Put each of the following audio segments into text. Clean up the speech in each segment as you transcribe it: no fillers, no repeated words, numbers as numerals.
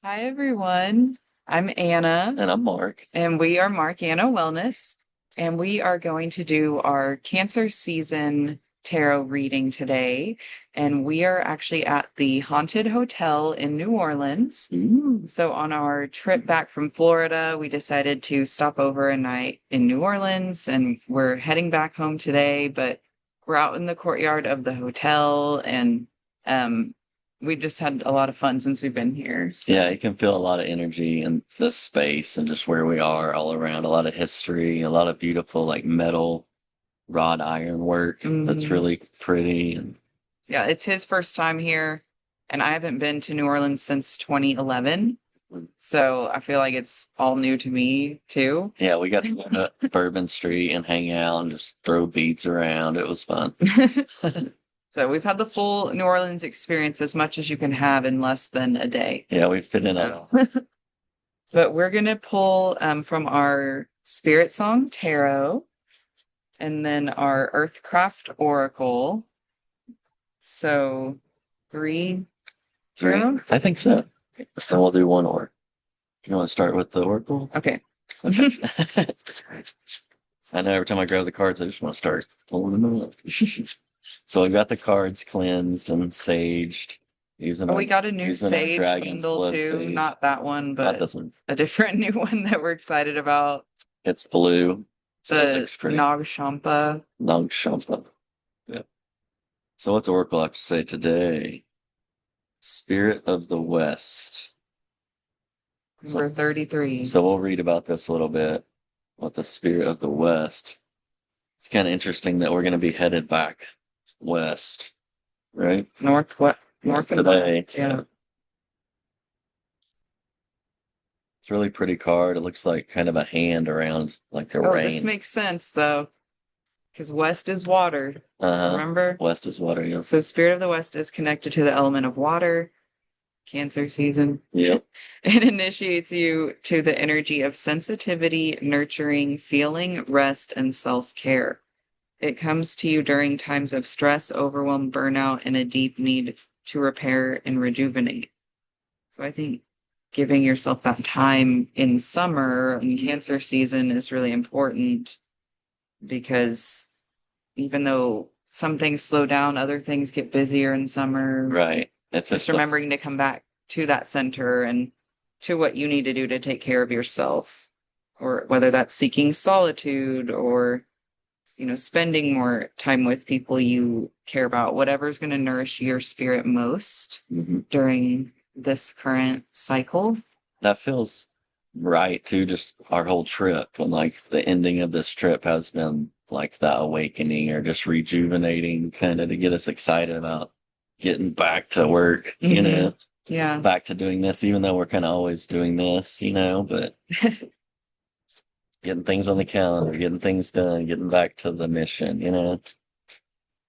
Hi, everyone. I'm Anna, And I'm Mark. and we are MARKANNA Wellness, and we are going to do our Cancer season tarot reading today. And we are actually at the Haunted Hotel in New Orleans. So, on our trip back from Florida, we decided to stop over a night in New Orleans, and we're heading back home today, but we're out in the courtyard of the hotel, and um, we just had a lot of fun since we've been here. Yeah, you can feel a lot of energy in this space and just where we are all around. A lot of history, a lot of beautiful like metal wrought iron work that's Mhm. really pretty. And Yeah, it's his first time here, and I haven't been to New Orleans since 2011. So I feel like it's all new to me too. yeah, we got to go to Bourbon Street and hang out and just throw beads around. It was fun. So we've had the full New Orleans experience as much as you can have in less than a day. Yeah, we fit in a So, but we're gonna pull from our Spirit Song Tarot and then our Earthcraft Oracle. So three drink. I think so. So we'll do one or. You want to start with the Oracle? Okay. Okay. I know every time I grab the cards, I just want to start pulling them up. So we got the cards cleansed and saged using Oh, we got a new using our Sage dragon's bundle blood too. fade. Not that one, Not but this one. a different new one that we're excited about. It's blue. So it The looks pretty. Nag Shampa. Nag Shampa. Yeah. So what's Oracle have to say today? Spirit of the West. Number 33. So we'll read about this a little bit. What the Spirit of the West. It's kind of interesting that we're going to be headed back west, right? North and Today. west. Yeah. So it's a really pretty card. It looks like kind of a hand around like the Oh, this rain. makes sense though, because west is water. Uh-huh. Remember? West is water, yeah. So Spirit of the West is connected to the element of water, Cancer season. Yep. It initiates you to the energy of sensitivity, nurturing, feeling, rest, and self-care. It comes to you during times of stress, overwhelm, burnout, and a deep need to repair and rejuvenate. So I think giving yourself that time in summer and Cancer season is really important because even though some things slow down, other things get busier in summer. Right. It's Just just a, remembering to come back to that center and to what you need to do to take care of yourself, or whether that's seeking solitude or spending more time with people you care about, whatever's going to nourish your spirit most during this current cycle. that feels right too. Just our whole trip and like the ending of this trip has been like the awakening or just rejuvenating kind of to get us excited about getting back to work, Yeah. back to doing this, even though we're kind of always doing this, but getting things on the calendar, getting things done, getting back to the mission.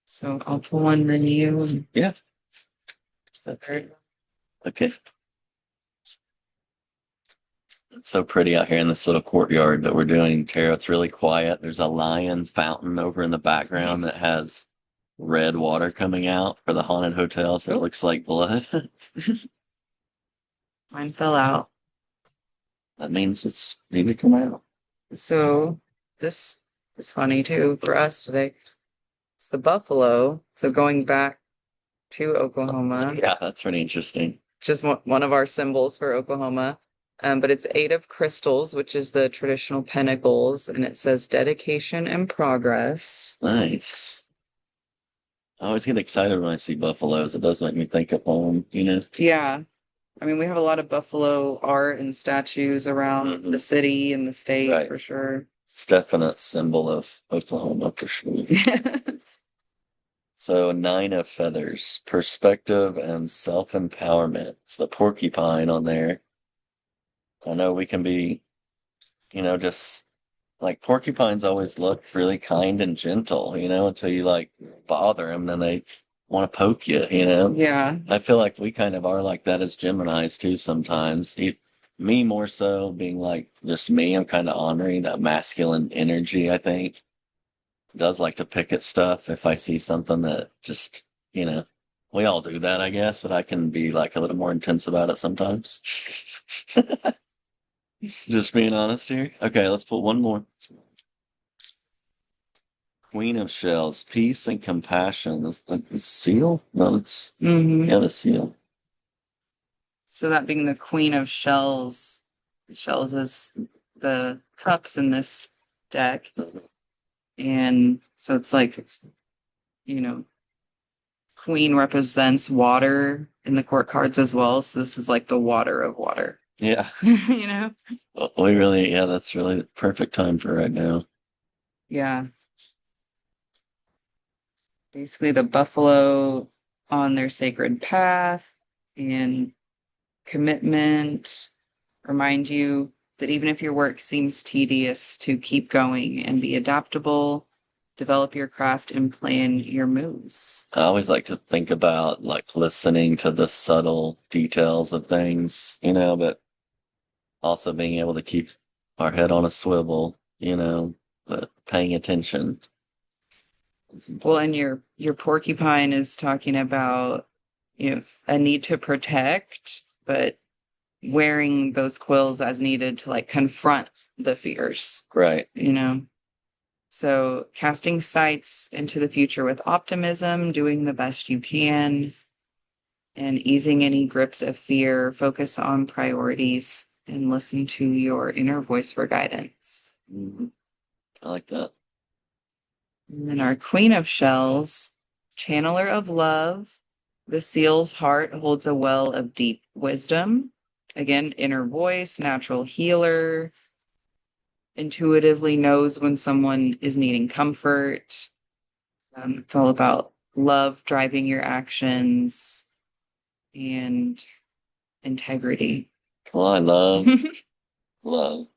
So I'll pull one, then you. Yeah. That's okay. It's so pretty out here in this little courtyard that we're doing tarot. It's really quiet. There's a lion fountain over in the background that has red water coming out for the haunted hotel, so it looks like blood. Mine fell out. That means it's need to come out. So this is funny too for us today. It's the buffalo. So going back to Oklahoma, Yeah, that's pretty interesting. just one of our symbols for Oklahoma. But it's 8 of crystals, which is the traditional pentacles, and it says dedication and progress. Nice. I always get excited when I see buffaloes. It does make me think of home. Yeah. I mean, we have a lot of buffalo art and statues around the city and the state Right. for sure. It's definite symbol of Oklahoma for sure. So 9 of feathers, perspective and self-empowerment. It's the porcupine on there. I know we can be, just like porcupines always look really kind and gentle, until you like bother them, then they want to poke you. Yeah. I feel like we kind of are like that as Geminis too sometimes. Me more so being like just me, I'm kind of honoring that masculine energy, I think. Does like to pick at stuff if I see something that just, We all do that, I guess, but I can be like a little more intense about it sometimes. Just being honest here. Okay, let's put one more. Queen of Shells, peace and compassion. Is the seal? No, it's yeah, the seal. So that being the Queen of Shells, shells is the cups in this deck. And so it's like, you know, Queen represents water in the court cards as well. So this is like the water of water. Yeah. You know? We really, yeah, that's really the perfect time for right now. Yeah. Basically the buffalo on their sacred path and commitment. Remind you that even if your work seems tedious, to keep going and be adaptable, develop your craft and plan your moves. I always like to think about like listening to the subtle details of things, but also being able to keep our head on a swivel, but paying attention. Well, and your porcupine is talking about, a need to protect, but wearing those quills as needed to like confront the fears. Right. So casting sights into the future with optimism, doing the best you can, and easing any grips of fear, focus on priorities, and listen to your inner voice for guidance. Mm-hmm. I like that. And then our Queen of Shells, channeler of love. The seal's heart holds a well of deep wisdom. Again, inner voice, natural healer, intuitively knows when someone is needing comfort. It's all about love driving your actions and integrity. Well, I love love.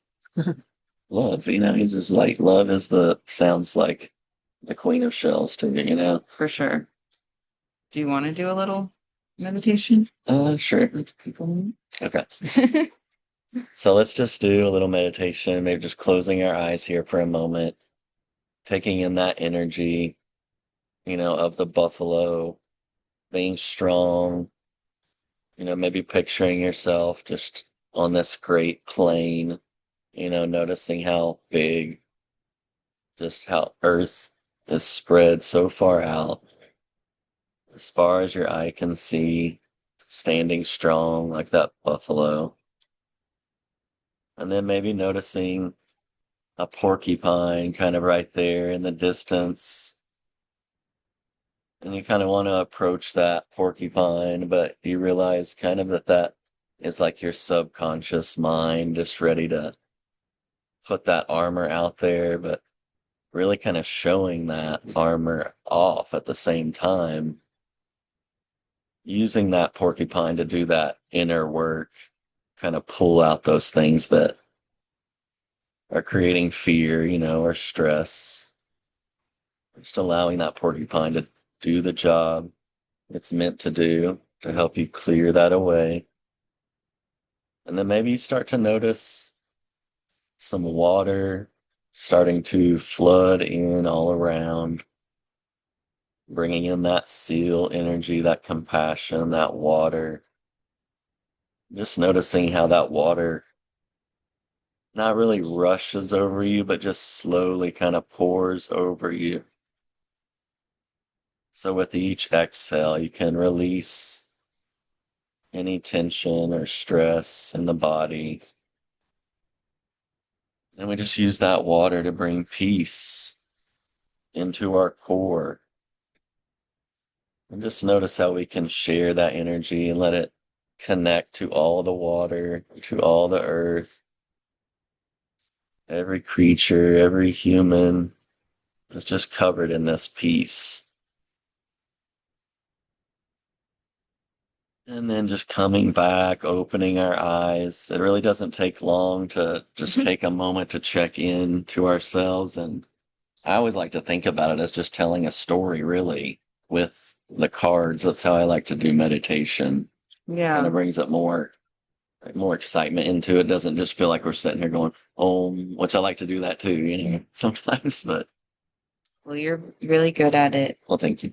Love, it's just like love sounds like the Queen of Shells to me, For sure. Do you want to do a little meditation? Sure. Okay. So let's just do a little meditation, maybe just closing our eyes here for a moment, taking in that energy, of the buffalo, being strong, maybe picturing yourself just on this great plain, noticing how big, just how earth is spread so far out, as far as your eye can see, standing strong like that buffalo. And then maybe noticing a porcupine kind of right there in the distance. And you kind of want to approach that porcupine, but you realize kind of that is like your subconscious mind just ready to put that armor out there, but really kind of showing that armor off at the same time. Using that porcupine to do that inner work, kind of pull out those things that are creating fear, or stress. Just allowing that porcupine to do the job it's meant to do to help you clear that away. And then maybe you start to notice some water starting to flood in all around, bringing in that seal energy, that compassion, that water. Just noticing how that water not really rushes over you, but just slowly kind of pours over you. So with each exhale, you can release any tension or stress in the body. And we just use that water to bring peace into our core. And just notice how we can share that energy and let it connect to all the water, to all the earth. Every creature, every human is just covered in this peace. And then just coming back, opening our eyes. It really doesn't take long to just take a moment to check in to ourselves. And I always like to think about it as just telling a story, really, with the cards. That's how I like to do meditation. Yeah. Kind of brings it more excitement into it. Doesn't just feel like we're sitting here going, which I like to do that too, sometimes, but. Well, you're really good at it. Well, thank you.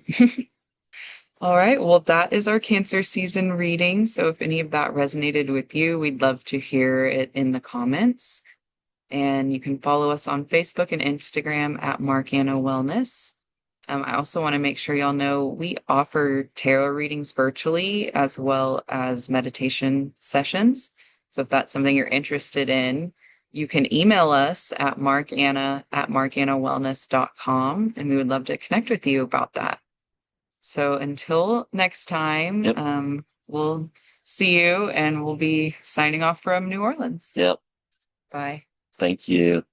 All right. Well, that is our Cancer season reading. So if any of that resonated with you, we'd love to hear it in the comments. And you can follow us on Facebook and Instagram at MARKANNA Wellness. I also want to make sure y'all know we offer tarot readings virtually as well as meditation sessions. So if that's something you're interested in, you can email us at markannawellness.com, and we would love to connect with you about that. So until next time, Yep. We'll see you, and we'll be signing off from New Orleans. Yep. Bye. Thank you.